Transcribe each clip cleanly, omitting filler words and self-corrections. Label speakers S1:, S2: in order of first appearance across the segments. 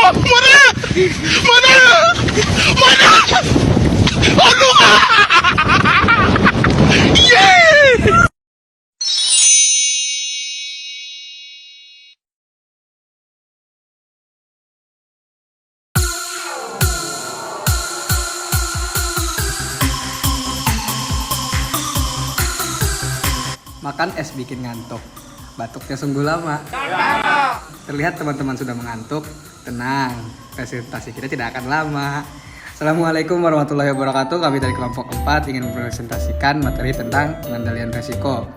S1: Mana? Mana? Mana? Aduh! Yeah!
S2: Makan es bikin ngantuk. Batuknya sungguh lama. Terlihat teman-teman sudah mengantuk. Tenang, presentasi kita tidak akan lama. Assalamualaikum warahmatullahi wabarakatuh. Kami dari kelompok 4 ingin mempresentasikan materi tentang pengendalian resiko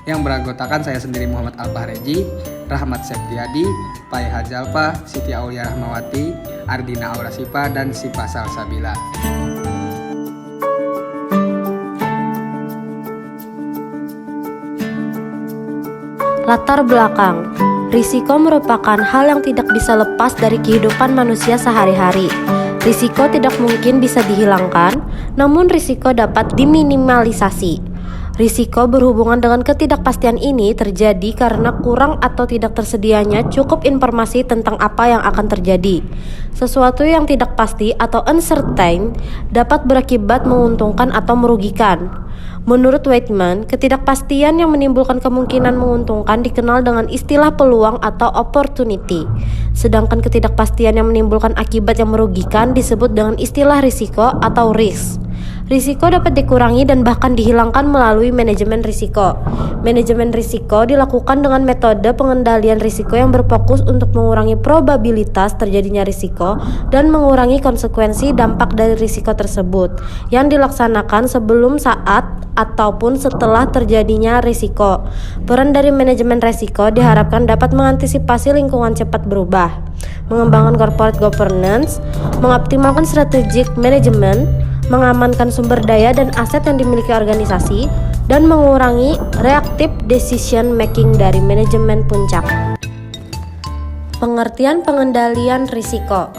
S2: yang beranggotakan saya sendiri Muhammad Al-Fahreji, Rahmat Septiadi, Pai Hajalpa, Siti Aulia Rahmawati, Ardina Aurasipa, dan Sipa Salsabila.
S3: Latar belakang. Risiko merupakan hal yang tidak bisa lepas dari kehidupan manusia sehari-hari. Risiko tidak mungkin bisa dihilangkan, namun risiko dapat diminimalisasi. Risiko berhubungan dengan ketidakpastian ini terjadi karena kurang atau tidak tersedianya cukup informasi tentang apa yang akan terjadi. Sesuatu yang tidak pasti atau uncertain dapat berakibat menguntungkan atau merugikan. Menurut Weidman, ketidakpastian yang menimbulkan kemungkinan menguntungkan dikenal dengan istilah peluang atau opportunity. Sedangkan ketidakpastian yang menimbulkan akibat yang merugikan disebut dengan istilah risiko atau risk. Risiko dapat dikurangi dan bahkan dihilangkan melalui manajemen risiko. Manajemen risiko dilakukan dengan metode pengendalian risiko yang berfokus untuk mengurangi probabilitas terjadinya risiko dan mengurangi konsekuensi dampak dari risiko tersebut yang dilaksanakan sebelum, saat, ataupun setelah terjadinya risiko. Peran dari manajemen risiko diharapkan dapat mengantisipasi lingkungan cepat berubah, mengembangkan corporate governance, mengoptimalkan strategic management, mengamankan sumber daya dan aset yang dimiliki organisasi, dan mengurangi reactive decision making dari manajemen puncak. Pengertian pengendalian risiko.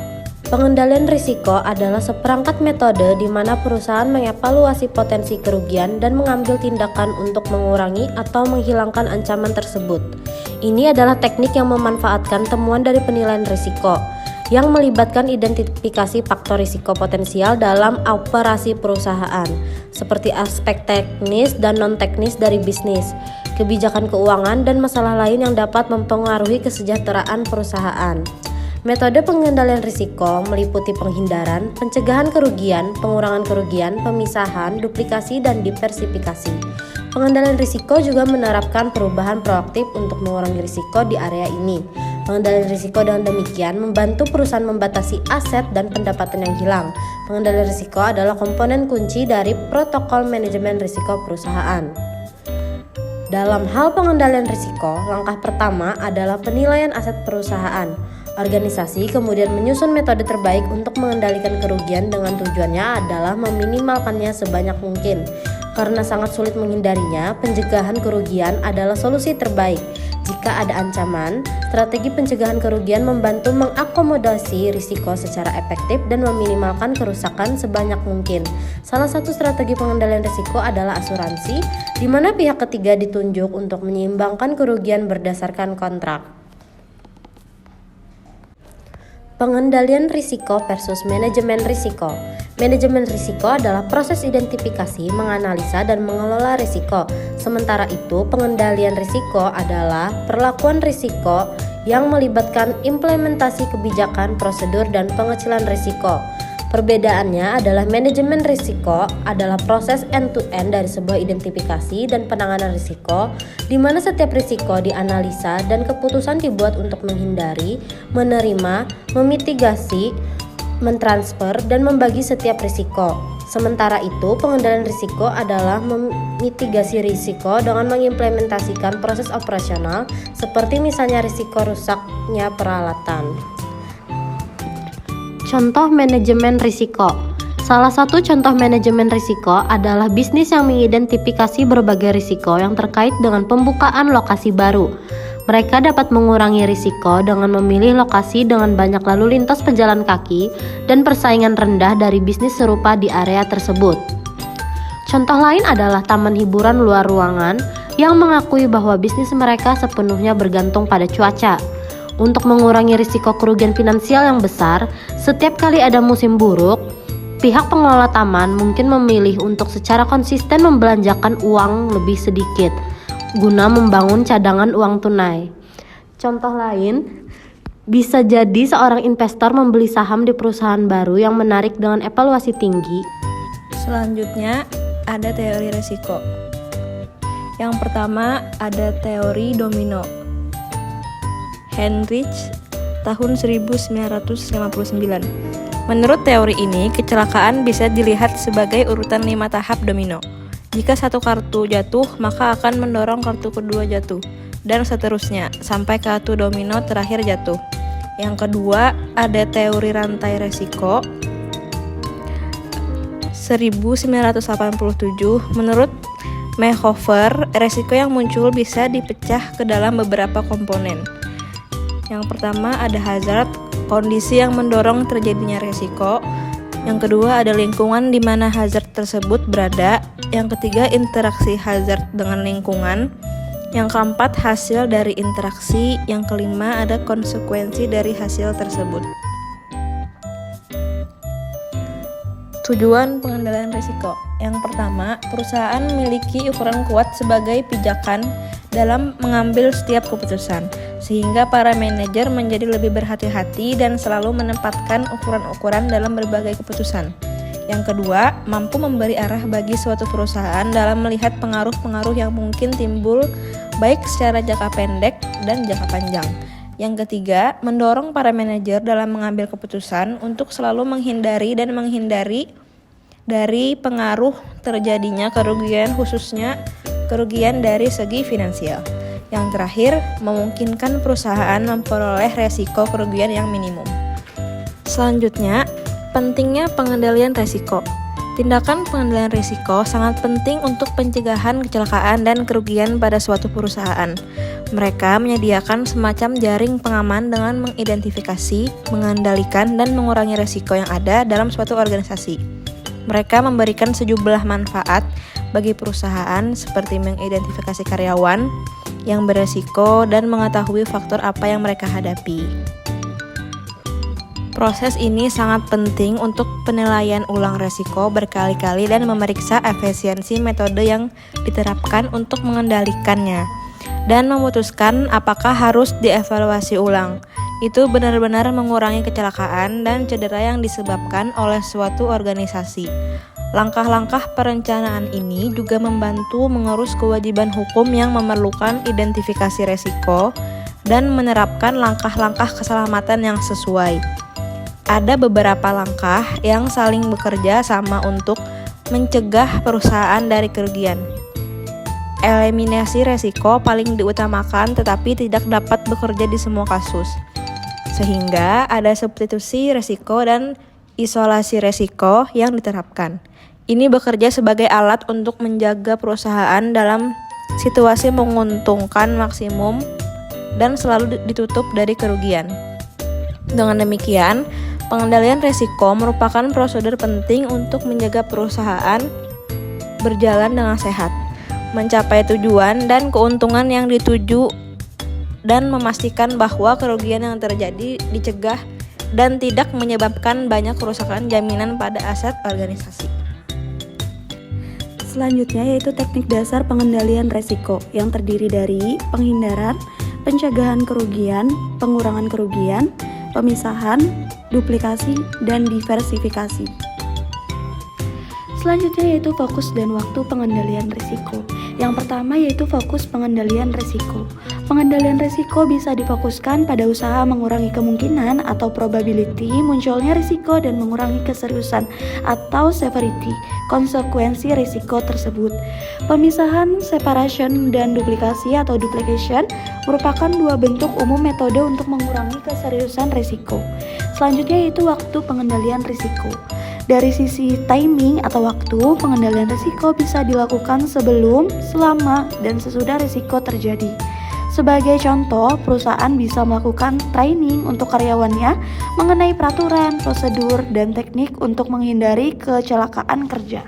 S3: Pengendalian risiko adalah seperangkat metode di mana perusahaan mengevaluasi potensi kerugian dan mengambil tindakan untuk mengurangi atau menghilangkan ancaman tersebut. Ini adalah teknik yang memanfaatkan temuan dari penilaian risiko yang melibatkan identifikasi faktor risiko potensial dalam operasi perusahaan, seperti aspek teknis dan non-teknis dari bisnis, kebijakan keuangan, dan masalah lain yang dapat mempengaruhi kesejahteraan perusahaan. Metode pengendalian risiko meliputi penghindaran, pencegahan kerugian, pengurangan kerugian, pemisahan, duplikasi, dan diversifikasi. Pengendalian risiko juga menerapkan perubahan proaktif untuk mengurangi risiko di area ini. Pengendalian risiko dengan demikian membantu perusahaan membatasi aset dan pendapatan yang hilang. Pengendalian risiko adalah komponen kunci dari protokol manajemen risiko perusahaan. Dalam hal pengendalian risiko, langkah pertama adalah penilaian aset perusahaan. Organisasi kemudian menyusun metode terbaik untuk mengendalikan kerugian dengan tujuannya adalah meminimalkannya sebanyak mungkin. Karena sangat sulit menghindarinya, pencegahan kerugian adalah solusi terbaik. Jika ada ancaman, strategi pencegahan kerugian membantu mengakomodasi risiko secara efektif dan meminimalkan kerusakan sebanyak mungkin. Salah satu strategi pengendalian risiko adalah asuransi, di mana pihak ketiga ditunjuk untuk menyeimbangkan kerugian berdasarkan kontrak. Pengendalian risiko versus manajemen risiko. Manajemen risiko adalah proses identifikasi, menganalisa, dan mengelola risiko. Sementara itu, pengendalian risiko adalah perlakuan risiko yang melibatkan implementasi kebijakan, prosedur, dan pengecilan risiko. Perbedaannya adalah manajemen risiko adalah proses end-to-end dari sebuah identifikasi dan penanganan risiko, di mana setiap risiko dianalisa dan keputusan dibuat untuk menghindari, menerima, memitigasi, mentransfer, dan membagi setiap risiko. Sementara itu, pengendalian risiko adalah memitigasi risiko dengan mengimplementasikan proses operasional, seperti misalnya risiko rusaknya peralatan. Contoh manajemen risiko. Salah satu contoh manajemen risiko adalah bisnis yang mengidentifikasi berbagai risiko yang terkait dengan pembukaan lokasi baru. Mereka dapat mengurangi risiko dengan memilih lokasi dengan banyak lalu lintas pejalan kaki dan persaingan rendah dari bisnis serupa di area tersebut. Contoh lain adalah taman hiburan luar ruangan yang mengakui bahwa bisnis mereka sepenuhnya bergantung pada cuaca. Untuk mengurangi risiko kerugian finansial yang besar, setiap kali ada musim buruk, pihak pengelola taman mungkin memilih untuk secara konsisten membelanjakan uang lebih sedikit guna membangun cadangan uang tunai. Contoh lain, bisa jadi seorang investor membeli saham di perusahaan baru yang menarik dengan evaluasi tinggi.
S4: Selanjutnya, ada teori risiko. Yang pertama, ada teori domino. Heinrich tahun 1959. Menurut teori ini, kecelakaan bisa dilihat sebagai urutan 5 tahap domino. Jika satu kartu jatuh, maka akan mendorong kartu kedua jatuh, dan seterusnya, sampai kartu domino terakhir jatuh. Yang kedua, ada teori rantai resiko. 1987, menurut Mayhofer, resiko yang muncul bisa dipecah ke dalam beberapa komponen. Yang pertama ada hazard, kondisi yang mendorong terjadinya resiko. Yang kedua ada lingkungan di mana hazard tersebut berada. Yang ketiga interaksi hazard dengan lingkungan. Yang keempat hasil dari interaksi. Yang kelima ada konsekuensi dari hasil tersebut. Tujuan pengendalian risiko. Yang pertama, perusahaan memiliki ukuran kuat sebagai pijakan dalam mengambil setiap keputusan, sehingga para manajer menjadi lebih berhati-hati dan selalu menempatkan ukuran-ukuran dalam berbagai keputusan. Yang kedua, mampu memberi arah bagi suatu perusahaan dalam melihat pengaruh-pengaruh yang mungkin timbul baik secara jangka pendek dan jangka panjang. Yang ketiga, mendorong para manajer dalam mengambil keputusan untuk selalu menghindari dari pengaruh terjadinya kerugian, khususnya kerugian dari segi finansial. Yang terakhir, memungkinkan perusahaan memperoleh resiko kerugian yang minimum. Selanjutnya, pentingnya pengendalian risiko. Tindakan pengendalian risiko sangat penting untuk pencegahan kecelakaan dan kerugian pada suatu perusahaan. Mereka menyediakan semacam jaring pengaman dengan mengidentifikasi, mengendalikan, dan mengurangi risiko yang ada dalam suatu organisasi. Mereka memberikan sejumlah manfaat bagi perusahaan seperti mengidentifikasi karyawan yang beresiko dan mengetahui faktor apa yang mereka hadapi. Proses ini sangat penting untuk penilaian ulang risiko berkali-kali dan memeriksa efisiensi metode yang diterapkan untuk mengendalikannya dan memutuskan apakah harus dievaluasi ulang. Itu benar-benar mengurangi kecelakaan dan cedera yang disebabkan oleh suatu organisasi. Langkah-langkah perencanaan ini juga membantu mengurus kewajiban hukum yang memerlukan identifikasi risiko dan menerapkan langkah-langkah keselamatan yang sesuai. Ada beberapa langkah yang saling bekerja sama untuk mencegah perusahaan dari kerugian. Eliminasi risiko paling diutamakan tetapi tidak dapat bekerja di semua kasus. Sehingga ada substitusi risiko dan isolasi risiko yang diterapkan. Ini bekerja sebagai alat untuk menjaga perusahaan dalam situasi menguntungkan maksimum dan selalu ditutup dari kerugian. Dengan demikian, pengendalian risiko merupakan prosedur penting untuk menjaga perusahaan berjalan dengan sehat, mencapai tujuan dan keuntungan yang dituju, dan memastikan bahwa kerugian yang terjadi dicegah dan tidak menyebabkan banyak kerusakan jaminan pada aset organisasi.
S5: Selanjutnya yaitu teknik dasar pengendalian risiko yang terdiri dari penghindaran, pencegahan kerugian, pengurangan kerugian, pemisahan, duplikasi, dan diversifikasi. Selanjutnya yaitu fokus dan waktu pengendalian risiko. Yang pertama yaitu fokus pengendalian risiko. Pengendalian risiko bisa difokuskan pada usaha mengurangi kemungkinan atau probability munculnya risiko dan mengurangi keseriusan atau severity, konsekuensi risiko tersebut. Pemisahan, separation, dan duplikasi atau duplication merupakan dua bentuk umum metode untuk mengurangi keseriusan risiko. Selanjutnya yaitu waktu pengendalian risiko. Dari sisi timing atau waktu, pengendalian risiko bisa dilakukan sebelum, selama, dan sesudah risiko terjadi. Sebagai contoh, perusahaan bisa melakukan training untuk karyawannya mengenai peraturan, prosedur, dan teknik untuk menghindari kecelakaan kerja.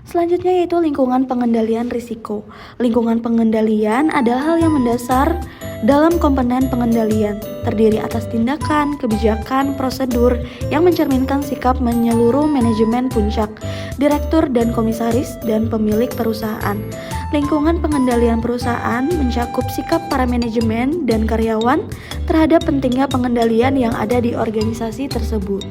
S5: Selanjutnya yaitu lingkungan pengendalian risiko. Lingkungan pengendalian adalah hal yang mendasar dalam komponen pengendalian, terdiri atas tindakan, kebijakan, prosedur yang mencerminkan sikap menyeluruh manajemen puncak, direktur dan komisaris, dan pemilik perusahaan. Lingkungan pengendalian perusahaan mencakup sikap para manajemen dan karyawan terhadap pentingnya pengendalian yang ada di organisasi tersebut.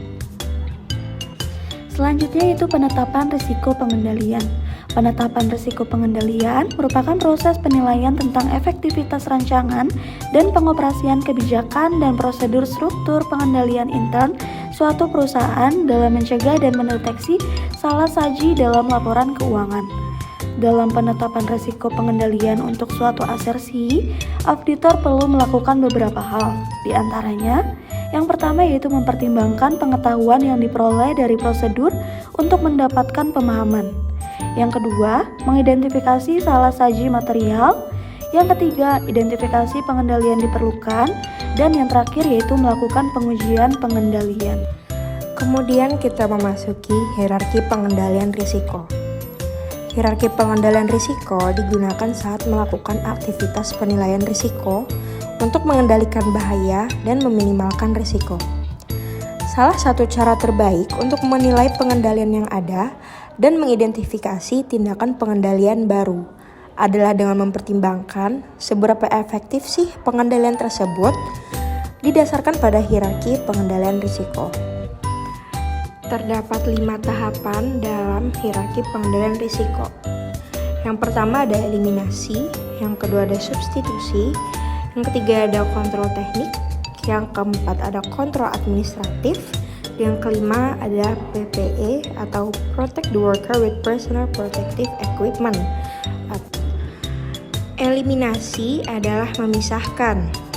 S5: Selanjutnya yaitu penetapan risiko pengendalian. Penetapan risiko pengendalian merupakan proses penilaian tentang efektivitas rancangan dan pengoperasian kebijakan dan prosedur struktur pengendalian intern suatu perusahaan dalam mencegah dan mendeteksi salah saji dalam laporan keuangan. Dalam penetapan risiko pengendalian untuk suatu asersi, auditor perlu melakukan beberapa hal. Di antaranya, yang pertama yaitu mempertimbangkan pengetahuan yang diperoleh dari prosedur untuk mendapatkan pemahaman. Yang kedua, mengidentifikasi salah saji material. Yang ketiga, identifikasi pengendalian diperlukan. Dan yang terakhir yaitu melakukan pengujian pengendalian.
S4: Kemudian kita memasuki hierarki pengendalian risiko. Hierarki pengendalian risiko digunakan saat melakukan aktivitas penilaian risiko untuk mengendalikan bahaya dan meminimalkan risiko. Salah satu cara terbaik untuk menilai pengendalian yang ada dan mengidentifikasi tindakan pengendalian baru adalah dengan mempertimbangkan seberapa efektif sih pengendalian tersebut didasarkan pada hierarki pengendalian risiko. Terdapat 5 tahapan dalam hierarki pengendalian risiko. Yang pertama ada eliminasi, yang kedua ada substitusi, yang ketiga ada kontrol teknik, yang keempat ada kontrol administratif, yang kelima ada PPE atau Protect the Worker with Personal Protective Equipment. Eliminasi adalah memisahkan.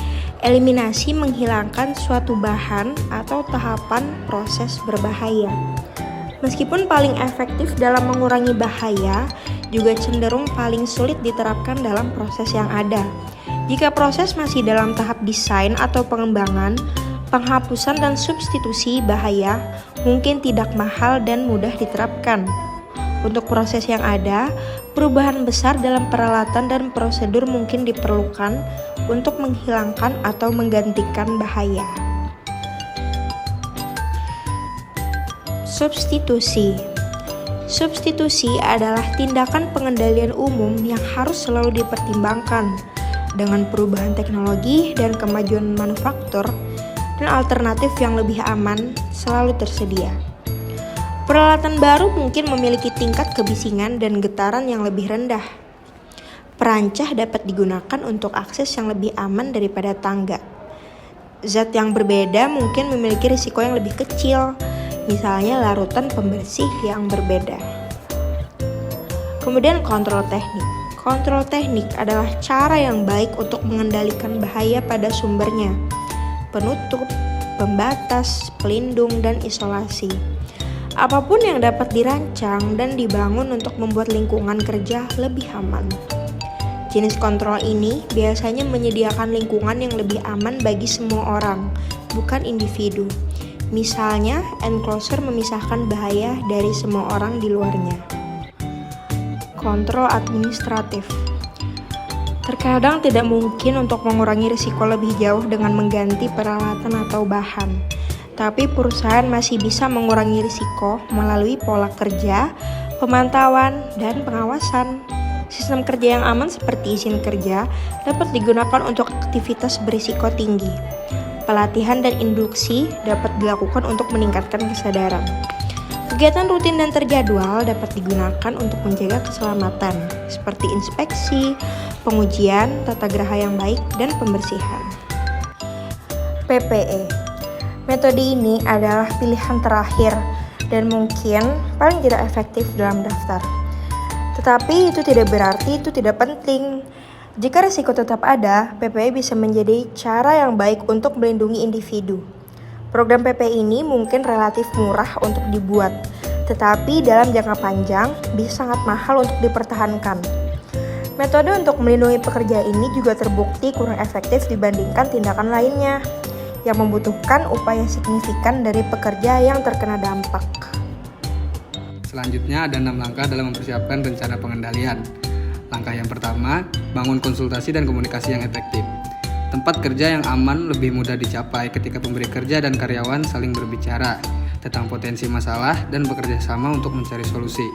S4: Eliminasi menghilangkan suatu bahan atau tahapan proses berbahaya. Meskipun paling efektif dalam mengurangi bahaya, juga cenderung paling sulit diterapkan dalam proses yang ada. Jika proses masih dalam tahap desain atau pengembangan, penghapusan dan substitusi bahaya mungkin tidak mahal dan mudah diterapkan. Untuk proses yang ada, perubahan besar dalam peralatan dan prosedur mungkin diperlukan untuk menghilangkan atau menggantikan bahaya. Substitusi. Substitusi adalah tindakan pengendalian umum yang harus selalu dipertimbangkan dengan perubahan teknologi dan kemajuan manufaktur, dan alternatif yang lebih aman selalu tersedia. Peralatan baru mungkin memiliki tingkat kebisingan dan getaran yang lebih rendah. Perancah dapat digunakan untuk akses yang lebih aman daripada tangga. Zat yang berbeda mungkin memiliki risiko yang lebih kecil, misalnya larutan pembersih yang berbeda. Kemudian kontrol teknik. Kontrol teknik adalah cara yang baik untuk mengendalikan bahaya pada sumbernya. Penutup, pembatas, pelindung, dan isolasi. Apapun yang dapat dirancang dan dibangun untuk membuat lingkungan kerja lebih aman. Jenis kontrol ini biasanya menyediakan lingkungan yang lebih aman bagi semua orang, bukan individu. Misalnya, enclosure memisahkan bahaya dari semua orang di luarnya. Kontrol administratif. Terkadang tidak mungkin untuk mengurangi risiko lebih jauh dengan mengganti peralatan atau bahan. Tapi perusahaan masih bisa mengurangi risiko melalui pola kerja, pemantauan, dan pengawasan. Sistem kerja yang aman seperti izin kerja dapat digunakan untuk aktivitas berisiko tinggi. Pelatihan dan induksi dapat dilakukan untuk meningkatkan kesadaran. Kegiatan rutin dan terjadwal dapat digunakan untuk menjaga keselamatan, seperti inspeksi, pengujian, tata geraha yang baik, dan pembersihan. PPE. Metode ini adalah pilihan terakhir dan mungkin paling tidak efektif dalam daftar. Tetapi itu tidak berarti itu tidak penting. Jika risiko tetap ada, PPE bisa menjadi cara yang baik untuk melindungi individu. Program PPE ini mungkin relatif murah untuk dibuat, tetapi dalam jangka panjang bisa sangat mahal untuk dipertahankan. Metode untuk melindungi pekerja ini juga terbukti kurang efektif dibandingkan tindakan lainnya yang membutuhkan upaya signifikan dari pekerja yang terkena dampak.
S2: Selanjutnya ada 6 langkah dalam mempersiapkan rencana pengendalian. Langkah yang pertama, bangun konsultasi dan komunikasi yang efektif. Tempat kerja yang aman lebih mudah dicapai ketika pemberi kerja dan karyawan saling berbicara tentang potensi masalah dan bekerja sama untuk mencari solusi.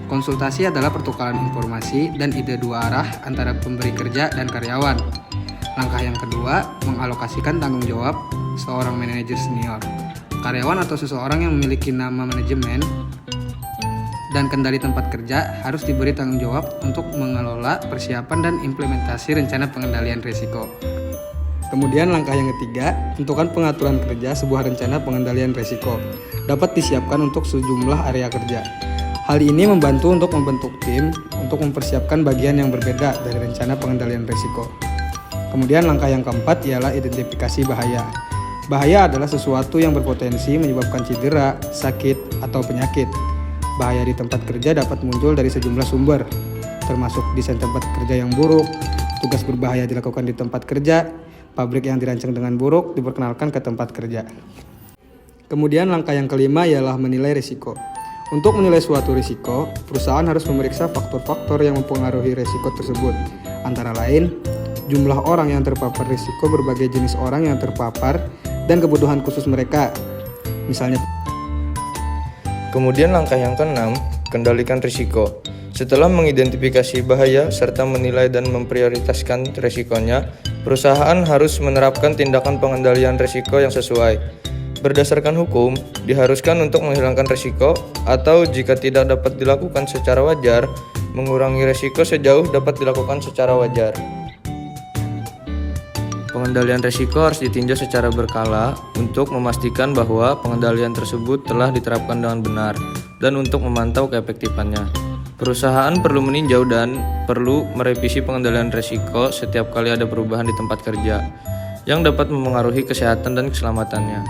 S2: Konsultasi adalah pertukaran informasi dan ide dua arah antara pemberi kerja dan karyawan. Langkah yang kedua, mengalokasikan tanggung jawab seorang manajer senior. Karyawan atau seseorang yang memiliki nama manajemen dan kendali tempat kerja harus diberi tanggung jawab untuk mengelola persiapan dan implementasi rencana pengendalian risiko. Kemudian langkah yang ketiga, tentukan pengaturan kerja sebuah rencana pengendalian risiko dapat disiapkan untuk sejumlah area kerja. Hal ini membantu untuk membentuk tim untuk mempersiapkan bagian yang berbeda dari rencana pengendalian risiko. Kemudian langkah yang keempat ialah identifikasi bahaya. Bahaya adalah sesuatu yang berpotensi menyebabkan cedera, sakit, atau penyakit. Bahaya di tempat kerja dapat muncul dari sejumlah sumber, termasuk desain tempat kerja yang buruk, tugas berbahaya dilakukan di tempat kerja, pabrik yang dirancang dengan buruk diperkenalkan ke tempat kerja. Kemudian langkah yang kelima ialah menilai risiko. Untuk menilai suatu risiko, perusahaan harus memeriksa faktor-faktor yang mempengaruhi risiko tersebut. Antara lain, jumlah orang yang terpapar risiko, berbagai jenis orang yang terpapar, dan kebutuhan khusus mereka. Misalnya.
S6: Kemudian langkah yang keenam, kendalikan risiko. Setelah mengidentifikasi bahaya serta menilai dan memprioritaskan risikonya, perusahaan harus menerapkan tindakan pengendalian risiko yang sesuai. Berdasarkan hukum, diharuskan untuk menghilangkan risiko atau jika tidak dapat dilakukan secara wajar, mengurangi risiko sejauh dapat dilakukan secara wajar. Pengendalian risiko harus ditinjau secara berkala untuk memastikan bahwa pengendalian tersebut telah diterapkan dengan benar dan untuk memantau keefektifannya. Perusahaan perlu meninjau dan perlu merevisi pengendalian risiko setiap kali ada perubahan di tempat kerja yang dapat memengaruhi kesehatan dan keselamatannya.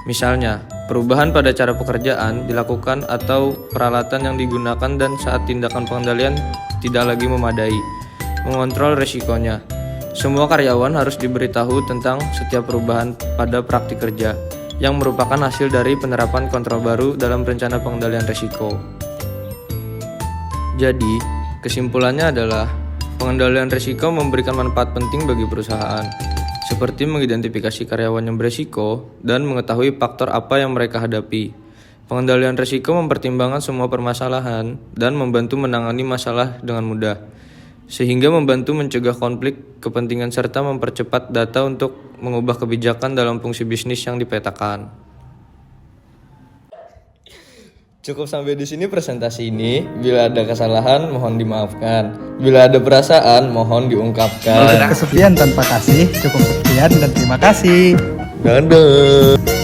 S6: Misalnya, perubahan pada cara pekerjaan dilakukan atau peralatan yang digunakan dan saat tindakan pengendalian tidak lagi memadai. Mengontrol risikonya. Semua karyawan harus diberitahu tentang setiap perubahan pada praktik kerja yang merupakan hasil dari penerapan kontrol baru dalam rencana pengendalian risiko. Jadi, kesimpulannya adalah pengendalian risiko memberikan manfaat penting bagi perusahaan, seperti mengidentifikasi karyawan yang berisiko dan mengetahui faktor apa yang mereka hadapi. Pengendalian risiko mempertimbangkan semua permasalahan dan membantu menangani masalah dengan mudah, sehingga membantu mencegah konflik kepentingan serta mempercepat data untuk mengubah kebijakan dalam fungsi bisnis yang dipetakan. Cukup sampai di sini presentasi ini. Bila ada kesalahan, mohon dimaafkan. Bila ada perasaan, mohon diungkapkan.
S2: Kesepian tanpa kasih, cukup sekian dan terima kasih.
S6: Dadah.